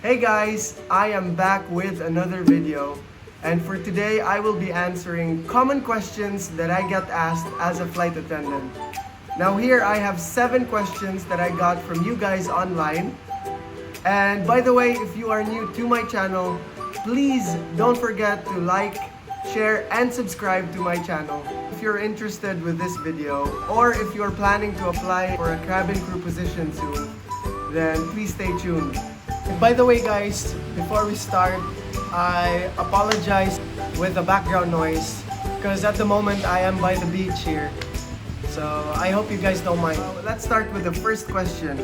Hey guys, I am back with another video, and for today I will be answering common questions that I get asked as a flight attendant. Now here I have 7 questions that I got from you guys online. And by the way, if you are new to my channel, please don't forget to like, share, and subscribe to my channel. If you're interested with this video, or if you're planning to apply for a cabin crew position soon, then please stay tuned. By the way guys, before we start, I apologize with the background noise because at the moment I am by the beach here. So I hope you guys don't mind. Let's start with the first question.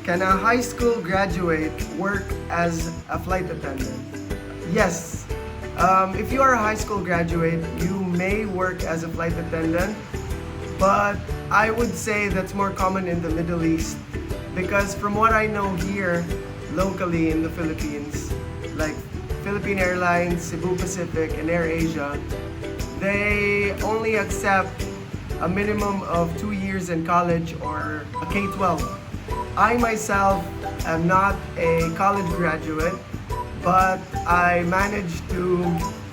Can a high school graduate work as a flight attendant? Yes. If you are a high school graduate, you may work as a flight attendant, but I would say that's more common in the Middle East. Because from what I know here, locally in the Philippines, like Philippine Airlines, Cebu Pacific, and Air Asia, they only accept a minimum of 2 years in college or a K-12. I myself am not a college graduate, but I managed to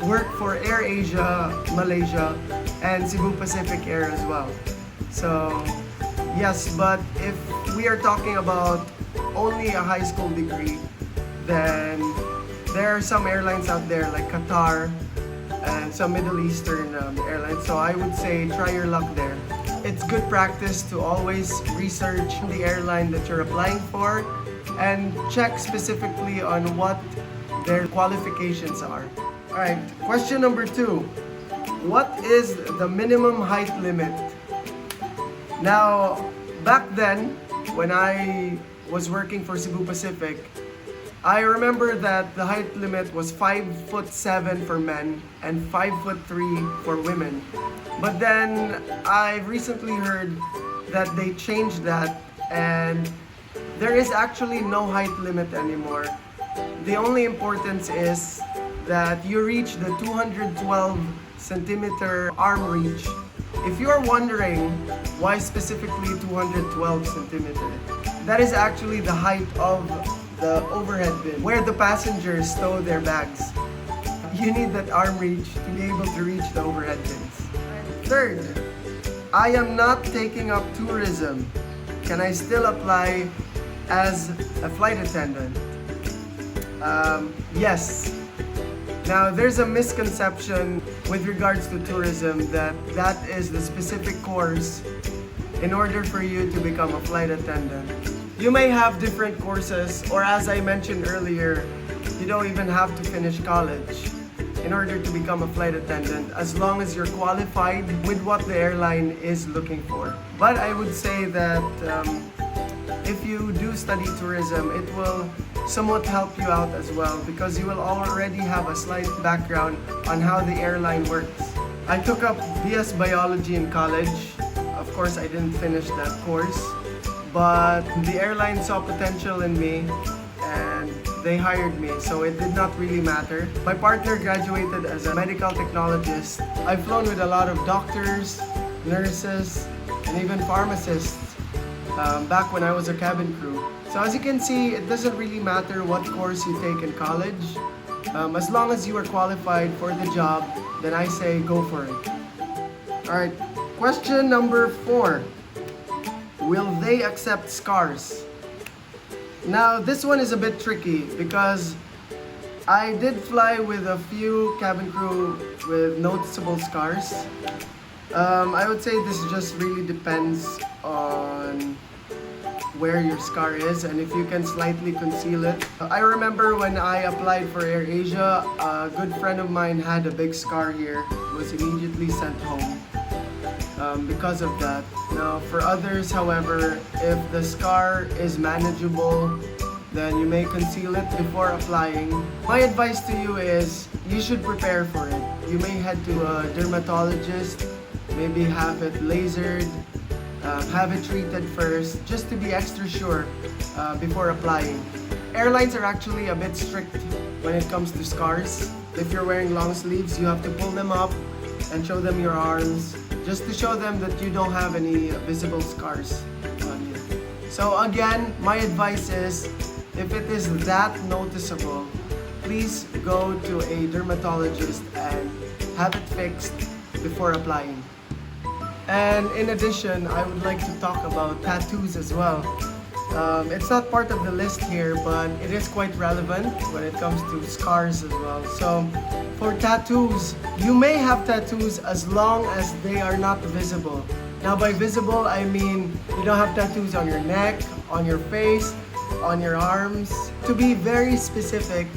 work for Air Asia, Malaysia, and Cebu Pacific Air as well. So yes, but if we are talking about only a high school degree, then there are some airlines out there like Qatar and some Middle Eastern airlines. So I would say try your luck there. It's good practice to always research the airline that you're applying for and check specifically on what their qualifications are. Alright, question number 2. What is the minimum height limit? Now, back then, when I was working for Cebu Pacific, I remember that the height limit was 5'7" for men and 5'3" for women. But then I recently heard that they changed that and there is actually no height limit anymore. The only importance is that you reach the 212 centimeter arm reach. If you are wondering why specifically 212 centimeter, that is actually the height of the overhead bin where the passengers stow their bags. You need that arm reach to be able to reach the overhead bins. Third, I am not taking up tourism. Can I still apply as a flight attendant? Yes. Now, there's a misconception with regards to tourism that that is the specific course in order for you to become a flight attendant. You may have different courses, or as I mentioned earlier, you don't even have to finish college in order to become a flight attendant as long as you're qualified with what the airline is looking for. But I would say that if you do study tourism, it will somewhat help you out as well because you will already have a slight background on how the airline works. I took up BS Biology in college. Of course, I didn't finish that course, but the airline saw potential in me and they hired me, so it did not really matter. My partner graduated as a medical technologist. I've flown with a lot of doctors, nurses, and even pharmacists back when I was a cabin crew. So as you can see, it doesn't really matter what course you take in college. As long as you are qualified for the job, then I say go for it. Alright, question number 4. Will they accept scars? Now, this one is a bit tricky because I did fly with a few cabin crew with noticeable scars. I would say this just really depends on where your scar is and if you can slightly conceal it. I remember when I applied for Air Asia, a good friend of mine had a big scar here, was immediately sent home because of that. Now for others, however, if the scar is manageable, then you may conceal it before applying. My advice to you is you should prepare for it. You may head to a dermatologist, maybe have it lasered, have it treated first, just to be extra sure before applying. Airlines are actually a bit strict when it comes to scars. If you're wearing long sleeves, you have to pull them up and show them your arms, just to show them that you don't have any visible scars on you. So again, my advice is if it is that noticeable, please go to a dermatologist and have it fixed before applying. And in addition, I would like to talk about tattoos as well. It's not part of the list here, but it is quite relevant when it comes to scars as well. So, for tattoos, you may have tattoos as long as they are not visible. Now, by visible, I mean you don't have tattoos on your neck, on your face, on your arms. To be very specific,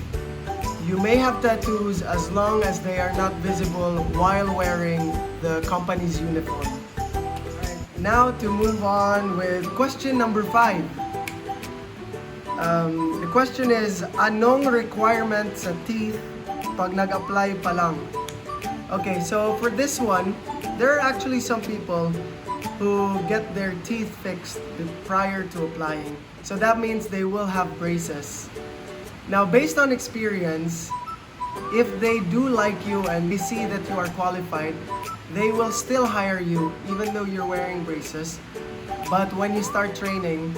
you may have tattoos as long as they are not visible while wearing the company's uniform. Right, now to move on with question number 5. The question is, anong requirement sa teeth pag nag-apply pa lang? Okay, so for this one, there are actually some people who get their teeth fixed prior to applying. So that means they will have braces. Now, based on experience, if they do like you and they see that you are qualified, they will still hire you even though you're wearing braces. But when you start training,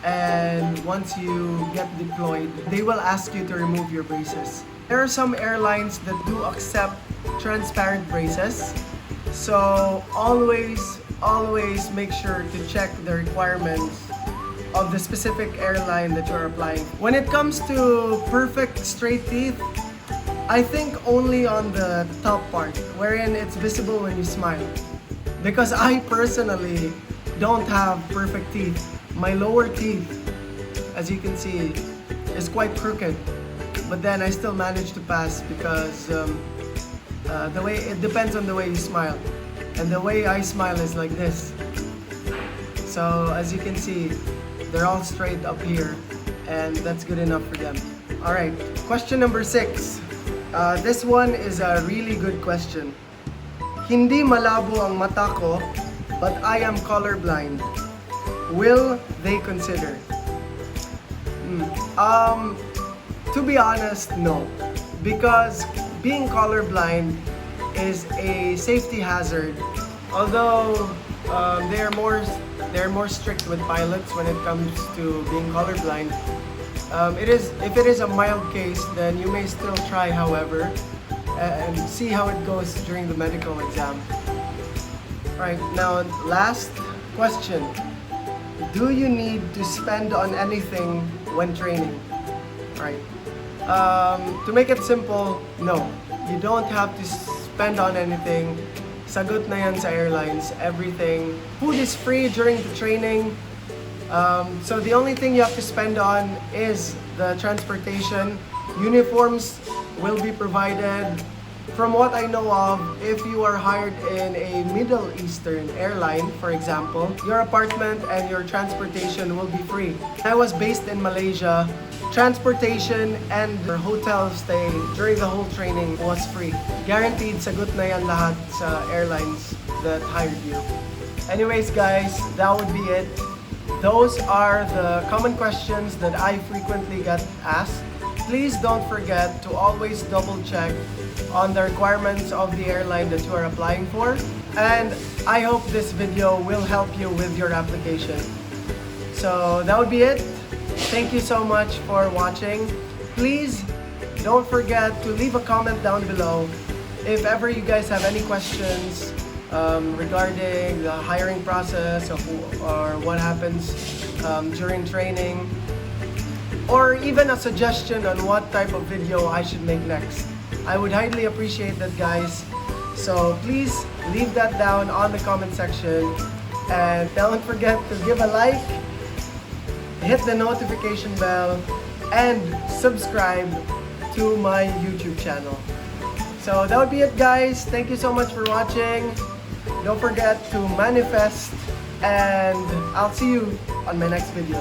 and once you get deployed, they will ask you to remove your braces. There are some airlines that do accept transparent braces, so always make sure to check the requirements of the specific airline that you're applying. When it comes to perfect straight teeth, I think only on the top part, wherein it's visible when you smile. Because I personally don't have perfect teeth. My lower teeth, as you can see, is quite crooked. But then I still manage to pass because the way it depends on the way you smile. And the way I smile is like this. So as you can see, they're all straight up here, and that's good enough for them. Alright, question number 6. This one is a really good question. Hindi malabo ang mata ko, but I am colorblind. Will they consider? To be honest, no. Because being colorblind is a safety hazard. Although they're more strict with pilots when it comes to being colorblind. If it is a mild case, then you may still try, however, and see how it goes during the medical exam. Right, now last question. Do you need to spend on anything when training? Right. To make it simple, no. You don't have to spend on anything. Sagot na yan sa airlines, everything. Food is free during the training. So the only thing you have to spend on is the transportation. Uniforms will be provided. From what I know of, if you are hired in a Middle Eastern airline, for example, your apartment and your transportation will be free. I was based in Malaysia. Transportation and hotel stay during the whole training was free. Guaranteed, sagot na yan lahat sa airlines that hired you. Anyways guys, that would be it. Those are the common questions that I frequently get asked. Please don't forget to always double check on the requirements of the airline that you are applying for. And I hope this video will help you with your application. So that would be it. Thank you so much for watching. Please don't forget to leave a comment down below if ever you guys have any questions regarding the hiring process or what happens during training, or even a suggestion on what type of video I should make next. I would highly appreciate that, guys. So please leave that down on the comment section, and don't forget to give a like, hit the notification bell, and subscribe to my YouTube channel. So that would be it, guys. Thank you so much for watching. Don't forget to manifest, and I'll see you on my next video.